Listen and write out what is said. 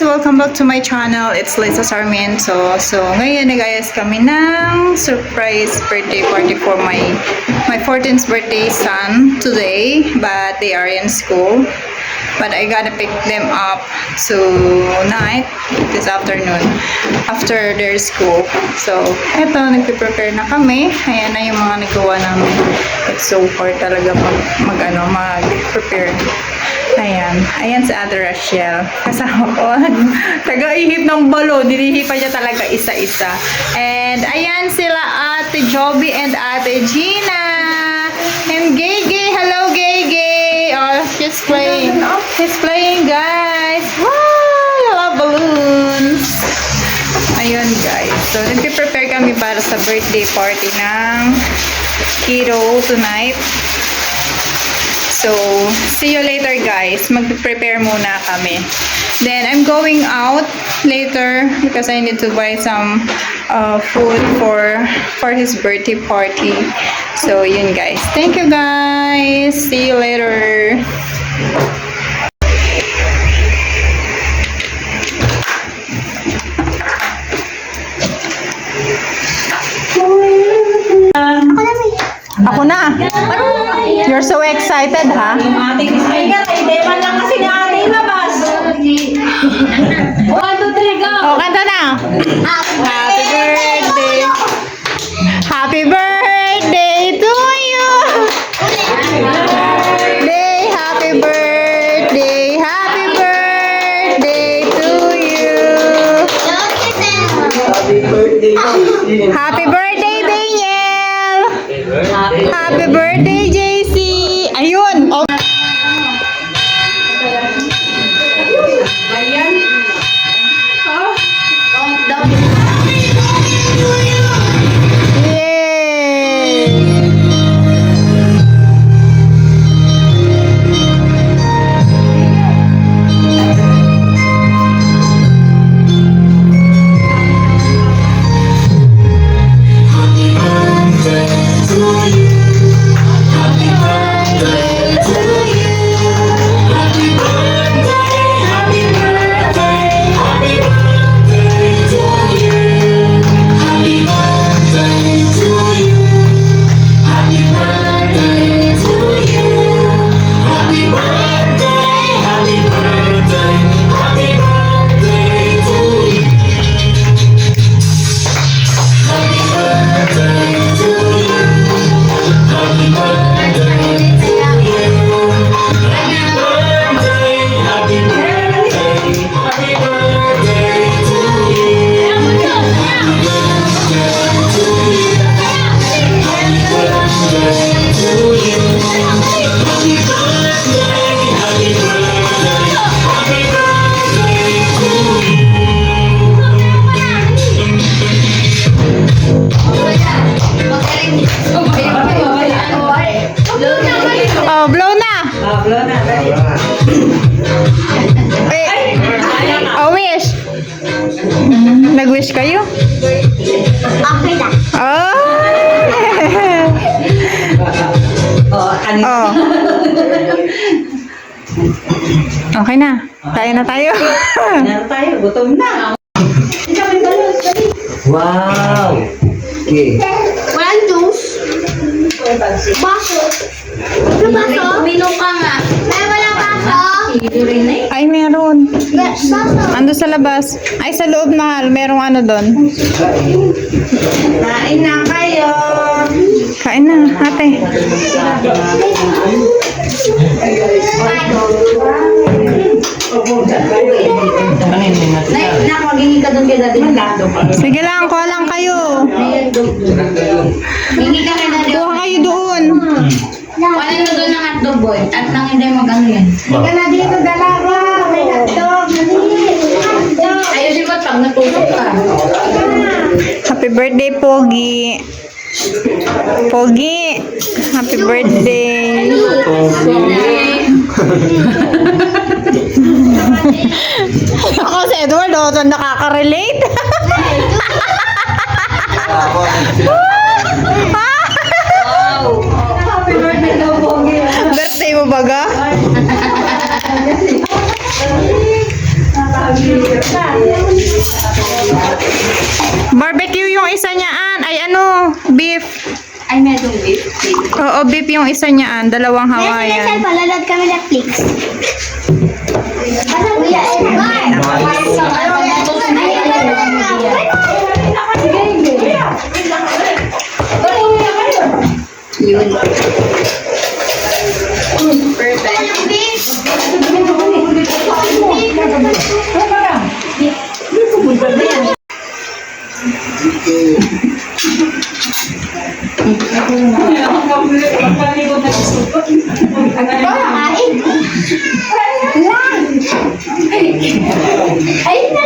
Welcome back to my channel. It's Lisa Sarmiento. So, ngayon guys, kami ng surprise birthday party for my 14th birthday son today, but they are in school. But I gotta pick them up tonight, this afternoon, after their school. So, eto, nagpe-prepare na kami. Ayan na yung mga nagawa namin. It's so hard talaga mag-prepare. Ayan si Ate Rachel. Kasama ko. Taga-ihip ng balon. Dinihipan niya talaga isa-isa. And ayan sila Ate Joby and Ate Gina. And Gege. Hello, Gege. Oh, she's playing. She's playing, guys. Wow! I love balloons. Ayun, guys. So, nagpe-prepare kami para sa birthday party ng kiddo tonight. So, see you later guys. Mag-prepare muna kami. Then, I'm going out later because I need to buy some food for his birthday party. So, yun guys. Thank you guys. See you later. Ako na. You're so excited, ha? Ating speaker, hindi man lang kasi ni ate ilabas. 1, 2, 3, go! Oh, kanta na. Happy birthday. Happy birthday to you. Happy birthday. Happy birthday to you. Happy birthday, Daniel. Happy birthday, JC. Ayun. Oh. Oh, blow na. Blow na. Oh, wish. Nag-wish kayo? Okay na. Oh. Oh. Okay na. Kain na tayo. Meron tayo, gutom na. Wow! Okay. Walang juice. Baso. Ano baso? Uminom ka nga. May walang baso. Ay, meron. Baso. Ando sa labas. Ay, sa loob, mahal. Merong ano doon. Kain na kayo. Kain na, ate. Nak, magiging ka doon kay dati. Sige lang, kuha lang kayo. Hindi ka kay dati. Kuha kayo doon. Wala mo doon ng hotdog boy. At nang hindi mag-ano yan. Hindi ka na dito, dalawa. May hotdog. Ayusin ko pag natulog ka. Happy birthday, Pogi. Pogi. Happy birthday. Ako si Edward, oh, nakaka-relate. Happy birthday daw, Pogi. Birthday mo baga? Barbecue yung isa niyaan. Ay ano, beef. Ay, medong beef. Oo, beef yung isa niyaan. Dalawang Kaya sila Hawaiian. panonood kami Netflix. Ano Kuya Edward? Yun. Perfect. Kain. Lang. Ay na.